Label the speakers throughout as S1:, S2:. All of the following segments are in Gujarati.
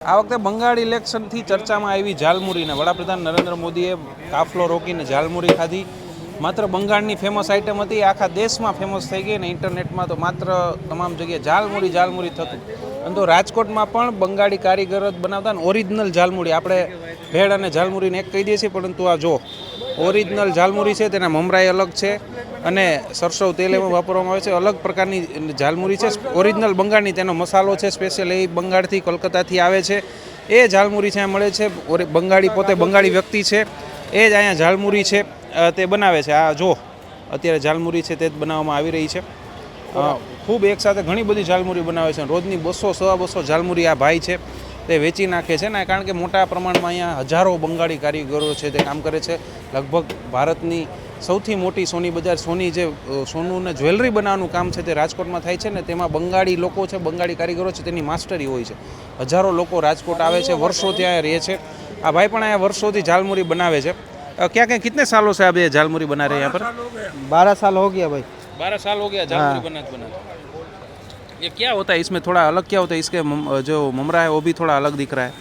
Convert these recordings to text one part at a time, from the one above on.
S1: આ વખતે બંગાળ ઇલેક્શનથી ચર્ચામાં આવી ઝાલમુરીને વડાપ્રધાન નરેન્દ્ર મોદીએ કાફલો રોકીને ઝાલમુરી ખાધી. માત્ર બંગાળની ફેમસ આઇટમ હતી, આખા દેશમાં ફેમસ થઈ ગઈ ને ઇન્ટરનેટમાં તો માત્ર તમામ જગ્યાએ ઝાલમુરી થતું. અને તો રાજકોટમાં પણ બંગાળી કારીગર જ બનાવતા ને ઓરિજિનલ ઝાલમુરી. આપણે ભેળ અને ઝાલમુરીને એક કહી દઈએ છીએ, પરંતુ આ જો ઓરિજિનલ ઝાલમુરી છે, તેના મમરાઈ અલગ છે અને સરસવ તેલ એમાં વાપરવામાં આવે છે. અલગ પ્રકારની ઝાલમુરી છે, ઓરિજિનલ બંગાળની. તેનો મસાલો છે સ્પેશિયલ, એ બંગાળથી કોલકાતાથી આવે છે. એ ઝાલમુરી ત્યાં મળે છે. બંગાળી પોતે બંગાળી વ્યક્તિ છે, એ જ અહીંયા ઝાલમુરી છે તે બનાવે છે. આ જો અત્યારે ઝાલમુરી છે તે જ બનાવવામાં આવી રહી છે. ખૂબ એકસાથે ઘણી બધી ઝાલમુરી બનાવે છે. રોજની 200-250 ઝાલમુરી આ ભાઈ છે તે વેચી નાખે છે ને, કારણ કે મોટા પ્રમાણમાં અહીંયા હજારો બંગાળી કારીગરો છે તે કામ કરે છે. લગભગ ભારતની સૌથી મોટી સોની બજાર, સોની જે સોનું ને જ્વેલરી બનાવવાનું કામ છે તે રાજકોટમાં થાય છે ને, તેમાં બંગાળી લોકો છે, બંગાળી કારીગરો છે, તેની માસ્ટરી હોય છે. હજારો લોકો રાજકોટ આવે છે, વર્ષોથી અહીંયા રહે છે. આ ભાઈ પણ અહીંયા વર્ષોથી ઝાલમુરી બનાવે છે. क्या क्या कितने सालों से आप ये झालमुरी बना रहे हैं यहाँ पर?
S2: 12 साल हो गया भाई।
S1: 12 साल हो गया झालमुरी बनाते। ये क्या होता है इसमें, थोड़ा अलग क्या होता है? इसके जो ममरा है वो भी थोड़ा अलग दिख रहा है.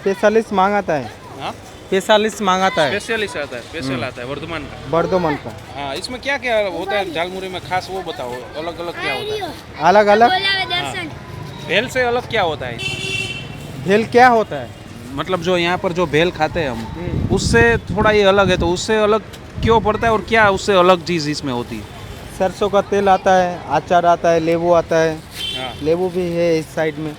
S2: स्पेशलिस्ट मांगाता है.
S1: हाँ,
S2: स्पेशलिस्ट मांगाता है.
S1: स्पेशलिस्ट आता है, स्पेशल आता है वर्धमान का.
S2: वर्धमान का.
S1: हाँ, इसमें क्या क्या होता है झालमुरी में खास, वो बताओ. अलग अलग क्या होता है?
S2: अलग अलग
S1: भेल से अलग क्या होता है?
S2: भेल क्या होता है?
S1: मतलब जो यहाँ पर जो भेल खाते हैं हम, उससे थोड़ा ये अलग है, तो उससे अलग क्यों पड़ता है और क्या उससे अलग चीज़ इसमें होती है?
S2: सरसों का तेल आता है, अचार आता है, नींबू आता है.
S1: हाँ,
S2: नींबू भी है इस साइड में.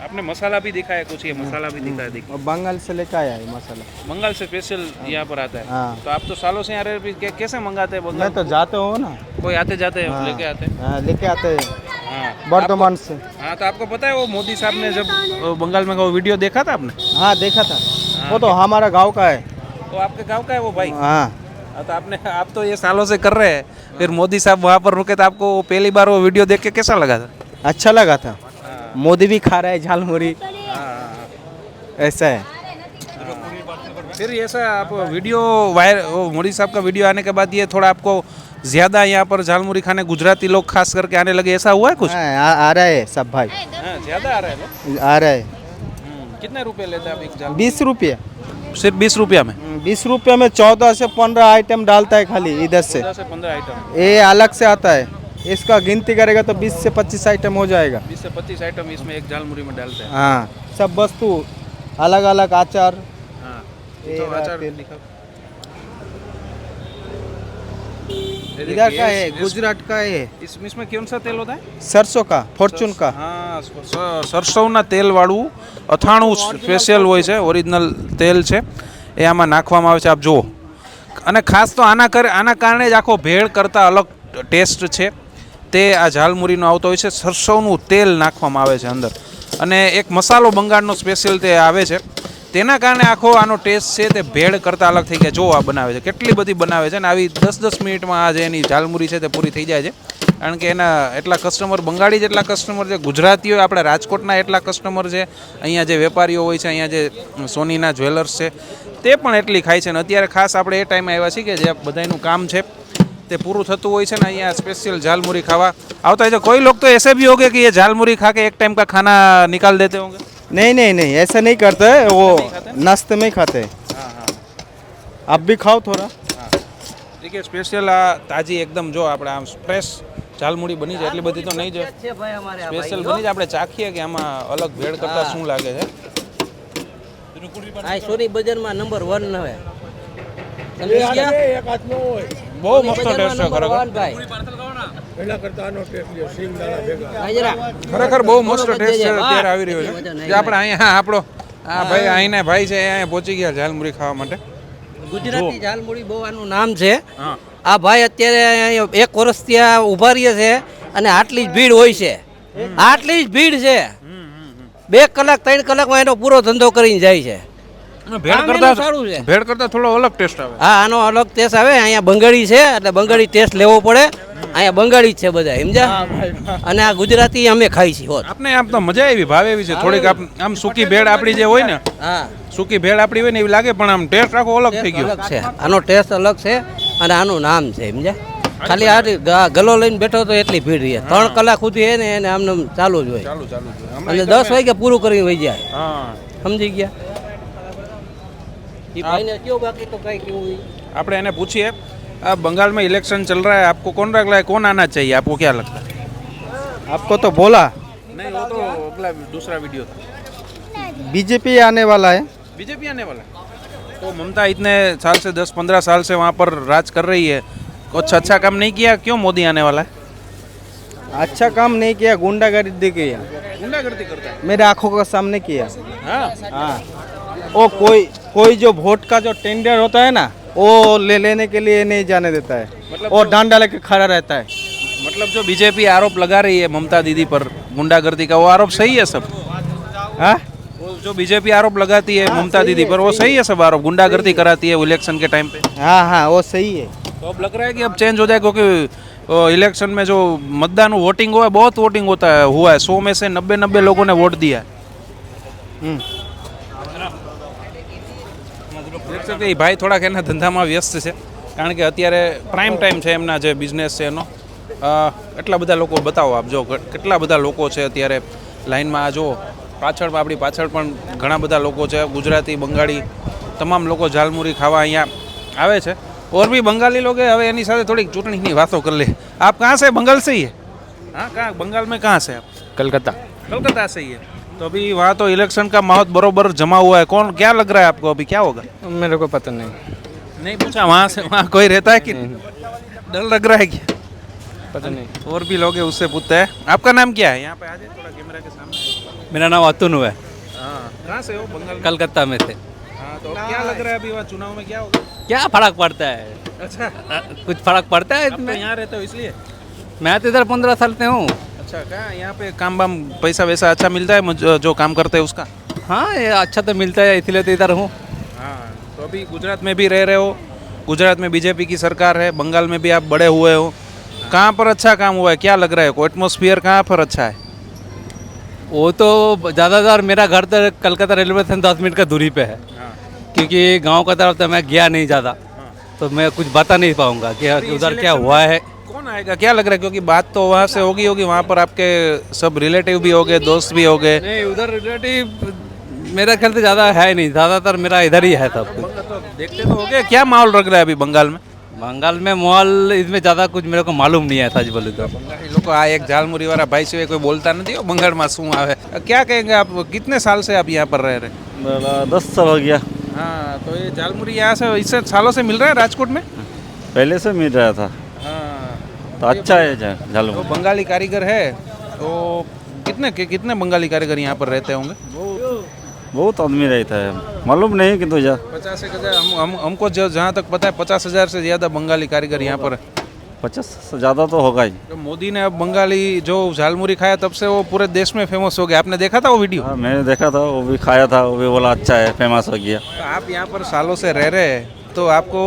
S1: आपने मसाला भी दिखाया कुछ, ये मसाला भी दिखाया. देखिए,
S2: और बंगाल से लेकर आया है मसाला.
S1: बंगाल से स्पेशल यहाँ पर आता है.
S2: हाँ.
S1: तो आप तो सालों से यहाँ रह रहे, कैसे मंगाते हैं बंगाल?
S2: मैं तो जाते हो ना.
S1: कोई आते जाते हैं लेके आते हैं.
S2: हाँ, लेके आते हैं
S1: हाँ,
S2: वर्धमान से.
S1: हाँ, तो आपको पता है वो मोदी साहब ने जब बंगाल में का वो वीडियो देखा था आपने?
S2: हाँ देखा था. वो तो हमारा गांव का है.
S1: तो आपके गांव का है वो भाई?
S2: हाँ.
S1: तो आप तो ये सालों से कर रहे हैं, फिर मोदी साहब वहाँ पर रुके तो आपको पहली बार वो वीडियो देख के कैसा लगा था?
S2: अच्छा लगा था. मोदी भी खा रहा है झालमुरी, ऐसा है.
S1: फिर ऐसा आप वीडियो वायरल, मोदी साहब का वीडियो आने के बाद ये थोड़ा आपको ज़्यादा यहाँ पर झालमुरी खाने गुजराती लोग खास करके आने लगे, ऐसा हुआ है कुछ?
S2: आ रहा है सब भाई.
S1: ज़्यादा आ रहा है लोग?
S2: आ रहा है.
S1: कितने रुपए लेते हैं आप एक झालमुरी?
S2: 20 रुपये.
S1: सिर्फ 20 रुपया में?
S2: 20 रुपये में 14 से 15 आइटम डालता है खाली इधर से.
S1: 14 से 15 आइटम.
S2: ये अलग से आता है, इसका गिनती करेगा तो 20 से 25 आइटम हो जाएगा.
S1: 20 से 25 आइटम इसमें एक झालमुरी में डालते हैं.
S2: हाँ, सब वस्तु अलग अलग. अचार.
S1: हाँ,
S2: ये
S1: तो अचार
S2: तेल.
S1: दिखाओ.
S2: इधर का है, गुजरात का है.
S1: इसमें कौन सा तेल होता है?
S2: सरसों का, फॉर्चून का.
S1: હા, સરસવના તેલવાળું અથાણું સ્પેશિયલ હોય છે, ઓરિજિનલ તેલ છે એ આમાં નાખવામાં આવે છે, આપ જુઓ. અને ખાસ તો આના કારણે જ આખો ભેળ કરતાં અલગ ટેસ્ટ છે તે આ ઝાલમુરીનો આવતો હોય છે. સરસવનું તેલ નાખવામાં આવે છે અંદર, અને એક મસાલો બંગાળનો સ્પેશિયલ તે આવે છે, તેના કારણે આખો આનો ટેસ્ટ છે તે ભેળ કરતાં અલગ થઈ ગયા. જો આ બનાવે છે, કેટલી બધી બનાવે છે, ને આવી 10-10 મિનિટમાં આ જે એની ઝાલમુરી છે તે પૂરી થઈ જાય છે. કારણ કે એના એટલા કસ્ટમર, બંગાળી જેટલા કસ્ટમર છે, ગુજરાતીઓ આપણા રાજકોટના એટલા કસ્ટમર છે, અહીંયા જે વેપારીઓ હોય છે, અહીંયા જે સોનીના જ્વેલર્સ છે તે પણ એટલી ખાય છે. ને અત્યારે ખાસ આપણે એ ટાઈમે આવ્યા છીએ કે જે બધાનું કામ છે તે પૂરું થતું હોય છે ને અહીંયા સ્પેશિયલ ઝાલમુરી ખાવા આવતા હોય છે. કોઈ लोग तो ऐसे भी होंगे कि ये झालमुरी खा के एक टाइम का खाना निकाल देते होंगे?
S2: नहीं नहीं नहीं, ऐसा नहीं करते हैं वो. नाश्ते में खाते हैं.
S1: हाँ हाँ,
S2: आप भी खाओ थोड़ा.
S1: देखिए स्पेशિયલ આ તાજી એકદમ જો આપણે આમ ફ્રેશ ઝાલમુરી બની જાય, એટલી બધી તો નહીં જ સ્પેશિયલ બની જાય. આપણે ચાખીએ કે આમાં અલગ ભેળ કરતાં શું લાગે છે.
S3: આ સોની બજારમાં નંબર 1 હવે
S1: બહુ મસ્ત ટેસ્ટ છે ખરેખર બહુ મસ્ત ટેસ્ટ છે અત્યારે આવી રહ્યો છે. જે આપણે અહીંયા આપણો આ ભાઈ અહીંના ભાઈ છે અહીંયા પહોંચી ગયા ઝાલમુરી ખાવા માટે.
S3: ગુજરાતી ઝાલમુરી બહુ આનું નામ છે. આ ભાઈ અત્યારે 1 વર્ષ ત્યાં ઊભા રહે છે અને આટલી જ ભીડ હોય છે, આટલી જ ભીડ છે. 2 કલાક 3 કલાકમાં એનો પૂરો ધંધો કરીને જાય છે.
S1: ભેળ કરતા થોડો અલગ ટેસ્ટ આવે.
S3: હા, આનો અલગ ટેસ્ટ આવે. અહીંયા બંગાળી છે એટલે બંગાળી ટેસ્ટ લેવો પડે. અહીંયા બંગાળી જ છે બધા, સમજ્યા? અને આ ગુજરાતી અમે ખાઈ છીએ.
S1: આપણે આમ તો મજા આવી, ભાવે એવી છે થોડીક. આમ સૂકી ભેળ આપણી જે હોય ને,
S3: હા,
S1: સૂકી ભેળ આપણી હોય ને એવી લાગે, પણ આમ ટેસ્ટ આખો અલગ થઈ ગયો
S3: છે. આનો ટેસ્ટ અલગ છે અને આનું નામ છે, સમજ્યા? ખાલી આ ગલો લઈને બેઠો તો એટલી ભીડ રહે. 3 કલાક સુધી એને આમને ચાલુ જ હોય, અને 10 વાગે પૂરું કરીને વહી જાય. સમજી ગયા એ ભાઈને કયો બાકી તો કઈ કેવું ઈ?
S1: આપણે એને પૂछिए अब बंगाल में इलेक्शन चल रहा है आपको कौन लग रहा है कौन आना चाहिए आपको क्या लगता है
S2: आपको तो बोला
S1: नहीं वो तो अगला दूसरा वीडियो था
S2: बीजेपी आने वाला है।
S1: बीजेपी आने वाला है तो ममता इतने साल से 10-15 साल से वहाँ पर राज कर रही है कुछ अच्छा काम नहीं किया क्यों मोदी आने वाला है
S2: अच्छा काम नहीं किया, गुंडागर्दी किया,
S1: गुंडागर्दी करता है
S2: मेरे आंखों के सामने किया।
S1: हाँ
S2: हाँ, वो कोई जो वोट का जो टेंडर होता है ना वो लेने के लिए नहीं जाने देता है,
S1: मतलब
S2: वो डांडा लेके खड़ा रहता है।
S1: मतलब जो बीजेपी आरोप लगा रही है ममता दीदी पर गुंडागर्दी का वो आरोप सही है सब
S2: हाँ,
S1: वो जो बीजेपी आरोप लगाती है ममता दीदी पर वो सही है सब आरोप गुंडागर्दी कराती है इलेक्शन के टाइम पे
S2: हाँ हाँ वो सही है।
S1: तो अब लग रहा है कि अब चेंज हो जाए क्योंकि इलेक्शन में जो मतदान वोटिंग हुआ है बहुत वोटिंग हुआ है 100 में से 90 लोगों ने वोट दिया है દેખ શકते એ ભાઈ થોડાક એના ધંધામાં વ્યસ્ત છે કારણ કે અત્યારે પ્રાઇમ ટાઈમ છે એમના જે બિઝનેસ છે એનો એટલા બધા લોકો બતાવો આપ જો કેટલા બધા લોકો છે અત્યારે લાઇનમાં આ જો પાછળ આપણી પાછળ પણ ઘણા બધા લોકો છે ગુજરાતી બંગાળી તમામ લોકો ઝાલમુરી ખાવા અહીંયા આવે છે और भी बंगाली लोग हैं હવે એની સાથે થોડીક ચૂંટણીની વાતો कर ले आप कहाँ से बंगाल से ही है हाँ कहाँ बंगाल में कहाँ से आप
S2: कलकत्ता।
S1: कलकत्ता से ही है तो अभी वहाँ तो इलेक्शन का माहौल बरोबर जमा हुआ है कौन क्या लग रहा है आपको अभी क्या होगा
S2: मेरे को पता नहीं।
S1: नहीं पूछा वहाँ से वहाँ कोई रहता है कि डर लग रहा है क्या
S2: पता नहीं।
S1: और भी लोग हैं उससे पूछते हैं आपका नाम क्या है यहाँ पे आ जाए थोड़ा कैमरा के सामने
S3: मेरा नाम अतुल है
S1: हाँ कहाँ से हो बंगाल
S3: कलकत्ता में से
S1: हाँ तो क्या लग रहा है अभी वहाँ चुनाव में क्या होगा
S3: क्या फर्क पड़ता है
S1: अच्छा
S3: कुछ फर्क पड़ता है
S1: आप तो यहाँ रहते हो इसलिए
S3: मैं तो इधर 15 साल से हूँ
S1: अच्छा कहाँ यहाँ पे काम वाम पैसा वैसा अच्छा मिलता है जो काम करते हैं उसका
S3: हाँ ये अच्छा तो मिलता है इसलिए तो इधर हूँ
S1: हाँ तो अभी गुजरात में भी रह रहे हो गुजरात में बीजेपी की सरकार है बंगाल में भी आप बड़े हुए हो कहाँ पर अच्छा काम हुआ है क्या लग रहा है को एटमोस्फियर कहाँ पर अच्छा है
S3: वो तो ज़्यादातर मेरा घर तो कलकत्ता रेलवे स्टेशन 10 मिनट का दूरी पे है क्योंकि गांव का तरफ तो मैं गया नहीं ज़्यादा तो मैं कुछ बता नहीं पाऊंगा कि उधर क्या हुआ है
S1: कौन आएगा क्या लग रहा है क्योंकि बात तो वहाँ से होगी वहाँ पर आपके सब रिलेटिव भी हो गए दोस्त भी हो गए
S3: नहीं उधर रिलेटिव मेरा ख्याल से ज़्यादा है नहीं ज़्यादातर मेरा इधर ही है सब कुछ
S1: तो देखते तो हो गए क्या माहौल लग रहा है अभी बंगाल में
S3: बंगाल में माहौल इसमें ज़्यादा कुछ मेरे को मालूम नहीं है सच बोले तो
S1: બંગાળી લોકો આ એક ઝાલમુરી વાળા ભાઈ સિવાય કોઈ બોલતા નથી હો બંગાળમાં શું આવે क्या कहेंगे आप कितने साल से आप यहाँ पर रह रहे
S4: 10 साल हो गया।
S1: हाँ तो ये झालमुरी यहाँ से इससे सालों से मिल रहा है राजकोट में
S4: पहले से मिल रहा था
S1: हाँ
S4: तो अच्छा है
S1: तो
S4: झालमुरी।
S1: बंगाली कारीगर है तो कितने बंगाली कारीगर यहाँ पर रहते होंगे
S4: बहुत आदमी रहता है मालूम नहीं किंतु
S1: 50,000 हमको जहाँ तक पता है 50,000 से ज़्यादा बंगाली कारीगर यहाँ पर है
S4: 50 से ज़्यादा तो होगा ही।
S1: तो मोदी ने अब बंगाली जो झालमुरी खाया तब से वो पूरे देश में फेमस हो गया आपने देखा था वो वीडियो
S4: हाँ मैंने देखा था वो भी खाया था वो भी बोला अच्छा है फेमस हो गया।
S1: तो आप यहाँ पर सालों से रह रहे हैं तो आपको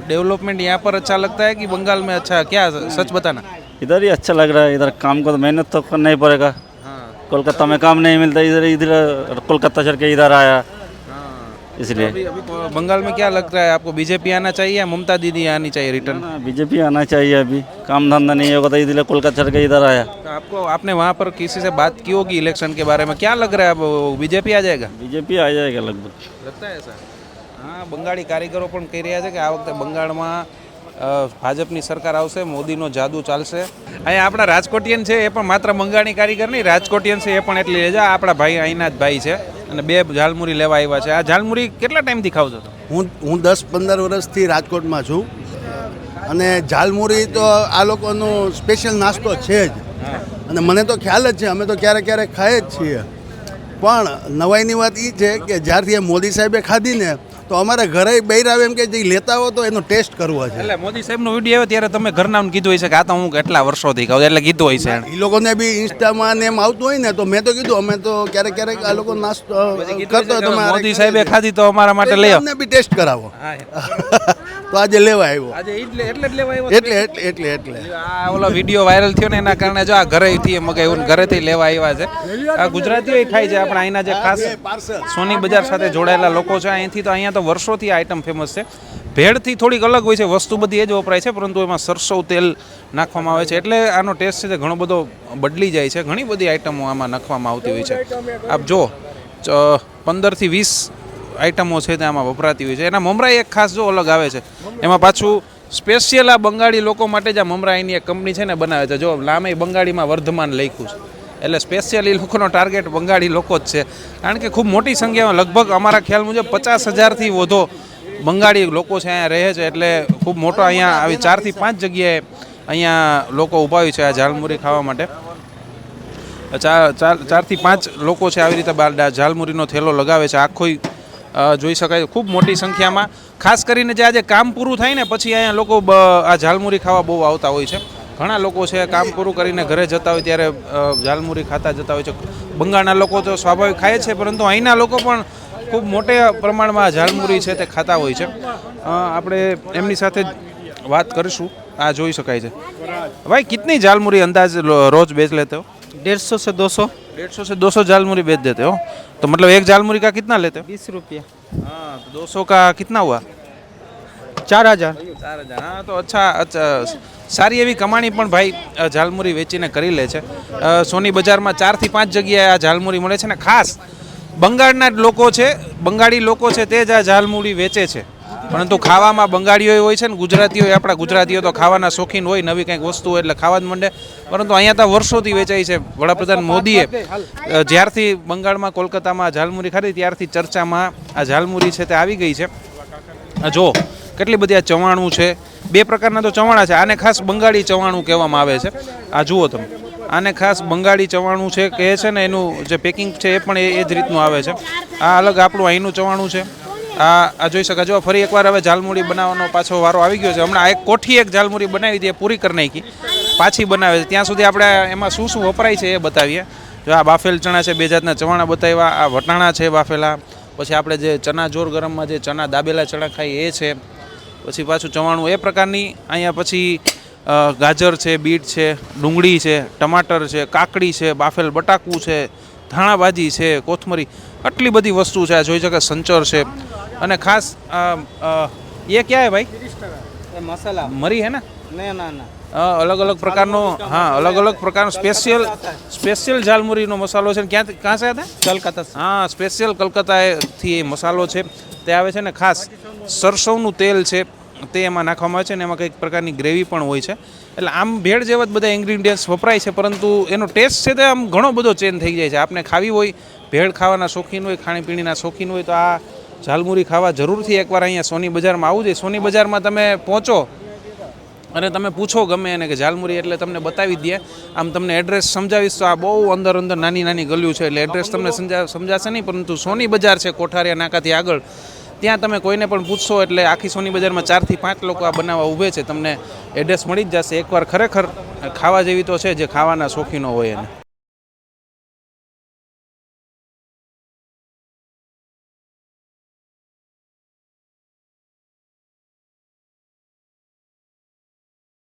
S1: डेवलपमेंट यहाँ पर अच्छा लगता है कि बंगाल में अच्छा क्या सच बताना
S4: इधर ही अच्छा लग रहा है इधर काम को तो मेहनत तो करना ही पड़ेगा।
S1: हाँ
S4: कोलकाता में काम नहीं मिलता इधर इधर कोलकाता चढ़ के इधर आया
S1: हाँ
S4: इसलिए।
S1: अभी अभी बंगाल में क्या लगता है आपको बीजेपी आना चाहिए या ममता दीदी आनी चाहिए रिटर्न
S4: बीजेपी आना चाहिए अभी काम धंधा नहीं होगा तो इधर कोलकाता चढ़ के इधर आया।
S1: तो आपको आपने वहाँ पर किसी से बात की होगी इलेक्शन के बारे में क्या लग रहा है अब बीजेपी आ जाएगा
S4: बीजेपी आ जाएगा लगभग।
S1: लगता है ऐसा हाँ બંગાળી કારીગરો પણ કહી રહ્યા છે કે આ વખતે બંગાળમાં ભાજપની સરકાર આવશે મોદીનો જાદુ ચાલશે અહીંયા આપણા રાજકોટિયન છે એ પણ માત્ર બંગાળી કારીગર નહીં રાજકોટિયન છે એ પણ એટલી લેજા આપણા ભાઈ અહીંના જ ભાઈ છે અને બે ઝાલમુરી લેવા આવ્યા છે આ ઝાલમુરી કેટલા ટાઈમથી ખાવ છો
S5: હું 10-15 વર્ષથી રાજકોટમાં છું અને ઝાલમુરી તો આ લોકોનો સ્પેશિયલ નાસ્તો છે જ અને મને તો ખ્યાલ જ છે અમે તો ક્યારેક ક્યારેક ખાઈએ જ છીએ પણ નવાઈની વાત એ છે કે જ્યારથી એ મોદી સાહેબે ખાધી ને તો અમારે ઘરે બહાર આવે એમ કે જે લેતા હો તો એનો ટેસ્ટ કરવો છે
S1: એટલે મોદી સાહેબનો વિડીયો આવ્યો ત્યારે તમે ઘરના કીધું હશે કે આ તો હું કેટલા વર્ષોથી ખાઉં એટલે કીધું હોય છે
S5: એ લોકોને બી ઇન્સ્ટામાં ને એમ આવતું હોય ને તો મેં તો કીધું અમે તો ક્યારેક ક્યારેક આ લોકો નાસ્તો કરતો હોય તો
S1: મોદી સાહેબે ખાધી તો અમારા માટે લઈ આવો
S5: અમને બી ટેસ્ટ કરાવો
S1: હા
S5: તો આજે લેવા આવ્યો
S1: આજે એટલે જ લેવા આવ્યો
S5: એટલે
S1: આ ઓલો વિડીયો વાયરલ થયો ને એના કારણે જો આ ઘરેથી મગાવ્યું ઘરેથી લેવા આવ્યા છે આ ગુજરાતીઓ ખાય છે આપણા અહીંના જે ખાસ સોની બજાર સાથે જોડાયેલા લોકો છે અહીંથી તો અહીંયા તો વર્ષોથી આઈટમ ફેમસ છે ભેળથી થોડીક અલગ હોય છે વસ્તુ બધી એ જ વપરાય છે પરંતુ એમાં સરસવ તેલ નાખવામાં આવે છે એટલે આનો ટેસ્ટ છે તે ઘણો બધો બદલી જાય છે ઘણી બધી આઈટમો આમાં નાખવામાં આવતી હોય છે આપ જો 15થી 20 આઈટમો છે તે આમાં વપરાતી હોય છે. એના મમરા એક ખાસ જો અલગ આવે છે, એમાં પાછું સ્પેશિયલ આ બંગાળી લોકો માટે જ આ મમરા એની એક કંપની છે ને બનાવે છે. જો નામે બંગાળીમાં વર્ધમાન લખ્યું છે, એટલે સ્પેશિયલ એ લોકોનો ટાર્ગેટ બંગાળી લોકો જ છે. કારણ કે ખૂબ મોટી સંખ્યામાં લગભગ અમારા ખ્યાલ મુજબ 50,000થી વધુ બંગાળી લોકો છે અહીંયા રહે છે. એટલે ખૂબ મોટો અહીંયા આવી 4 થી 5 જગ્યાએ અહીંયા લોકો ઊભા હોય છે આ ઝાલમુરી ખાવા માટે. 4 થી 5 લોકો છે આવી રીતે ઝાલમુરીનો થેલો લગાવે છે. આખો જોઈ શકાય ખૂબ મોટી સંખ્યામાં. ખાસ કરીને જે આજે કામ પૂરું થાય ને પછી અહીંયા લોકો આ ઝાલમુરી ખાવા બહુ આવતા હોય છે. ઘણા લોકો છે કામ પૂરું કરીને ઘરે જતા હોય ત્યારે ઝાલમુરી ખાતા જતા હોય છે. બંગાળના લોકો તો સ્વાભાવિક ખાય છે, પરંતુ અહીંના લોકો પણ ખૂબ મોટા પ્રમાણમાં ઝાલમુરી છે તે ખાતા હોય છે. આપણે એમની સાથે વાત કરીશું. આ જોઈ શકાય છે. ભાઈ કિતની ઝાલમુરી અંદાજ રોજ बेच लेते हो?
S2: 150 से 200.
S1: 150 से 200 झालमुरी बेच देते हो, तो मतलब एक झालमुरी का कितना लेते हो?
S2: 20 रुपया.
S1: हाँ, तो 200 का कितना हुआ?
S2: 4,000.
S1: 4,000. हाँ, तो अच्छा સારી એવી કમાણી પણ ભાઈ ઝાલમુરી વેચીને કરી લે છે. સોની બજારમાં 4 થી 5 જગ્યાએ આ ઝાલમુરી મળે છે ને ખાસ બંગાળના જ લોકો છે, બંગાળી લોકો છે તે જ આ ઝાલમુરી વેચે છે. પરંતુ ખાવામાં બંગાળીઓ હોય છે ને ગુજરાતીઓ, આપણા ગુજરાતીઓ તો ખાવાના શોખીન હોય, નવી કંઈક વસ્તુ હોય એટલે ખાવા જ માંડે. પરંતુ અહીંયા તો વર્ષોથી વેચાય છે. વડાપ્રધાન મોદીએ જ્યારથી બંગાળમાં કોલકાતામાં ઝાલમુરી ખાધી ત્યારથી ચર્ચામાં આ ઝાલમુરી છે તે આવી ગઈ છે. જો કેટલી બધી આ ચવાણું છે, 2 પ્રકારના તો ચવાણા છે. આને ખાસ બંગાળી ચવાણું કહેવામાં આવે છે. આ જુઓ તમે, આને ખાસ બંગાળી ચવાણું છે કહે છે ને. એનું જે પેકિંગ છે એ પણ એ જ રીતનું આવે છે. આ અલગ આપણું અહીંનું ચવાણું છે. આ જોઈ શકાય. જો ફરી એકવાર હવે ઝાલમુરી બનાવવાનો પાછો વારો આવી ગયો છે. હમણાં એક કોઠી એક ઝાલમુરી બનાવી હતી, એ પૂરી કરી નાખી, પાછી બનાવે છે. ત્યાં સુધી આપણે એમાં શું શું વપરાય છે એ બતાવીએ. જો આ બાફેલ ચણા છે, 2 જાતના ચવાણા બતાવ્યા. આ વટાણા છે બાફેલા. પછી આપણે જે ચણા જોર ગરમમાં જે ચણા દાબેલા ચણા ખાઈએ એ છે. પછી પાછું ચવાણું એ પ્રકારની. અહીંયા પછી ગાજર છે, બીટ છે, ડુંગળી છે, ટમાટર છે, કાકડી છે, બાફેલ બટાકું છે, ધાણાભાજી છે, કોથમરી, આટલી બધી વસ્તુ છે. આ જોઈ શકાય. સંચર છે. અને ખાસ ये क्या है भाई?
S2: ये मसाला
S1: मरी है ना?
S2: ना.
S1: अलग अलग प्रकारનો, હા, અલગ અલગ પ્રકારનો સ્પેશિયલ ઝાલમુરીનો મસાલો છે. ક્યાં से आता है?
S2: कलकत्ता से.
S1: હા, સ્પેશિયલ કલકત્તાથી એ મસાલો છે તે આવે છે ને. ખાસ સરસવનું તેલ છે તે એમાં નાખવામાં આવે છે ને એમાં કંઈક પ્રકારની ગ્રેવી પણ હોય છે. એટલે આમ ભેળ જેવા જ બધા ઇન્ગ્રીડિયન્ટ્સ વપરાય છે, પરંતુ એનો ટેસ્ટ છે તે આમ ઘણો બધો ચેન્જ થઈ જાય છે. આપણે ખાવી હોય, ભેળ ખાવાના શોખીન હોય, ખાણીપીણીના શોખીન હોય તો આ ઝાલમુરી ખાવા જરૂરથી એકવાર અહીંયા સોની બજારમાં આવવું જોઈએ. સોની બજારમાં તમે પહોંચો અને તમે પૂછો ગમે એને કે ઝાલમુરી એટલે તમને બતાવી દે. આમ તમને એડ્રેસ સમજાવીશ તો આ બહુ અંદર નાની નાની ગલીઓ છે એટલે એડ્રેસ તમને સમજાશે નહીં. પરંતુ સોની બજાર છે કોઠારિયા નાકાથી આગળ, ત્યાં તમે કોઈને પણ પૂછશો એટલે આખી સોની બજારમાં 4 થી 5 લોકો આ બનાવવા ઊભે છે. તમને એડ્રેસ મળી જ જશે. એકવાર ખરેખર ખાવા જેવી તો છે જે ખાવાના શોખીનો હોય એને.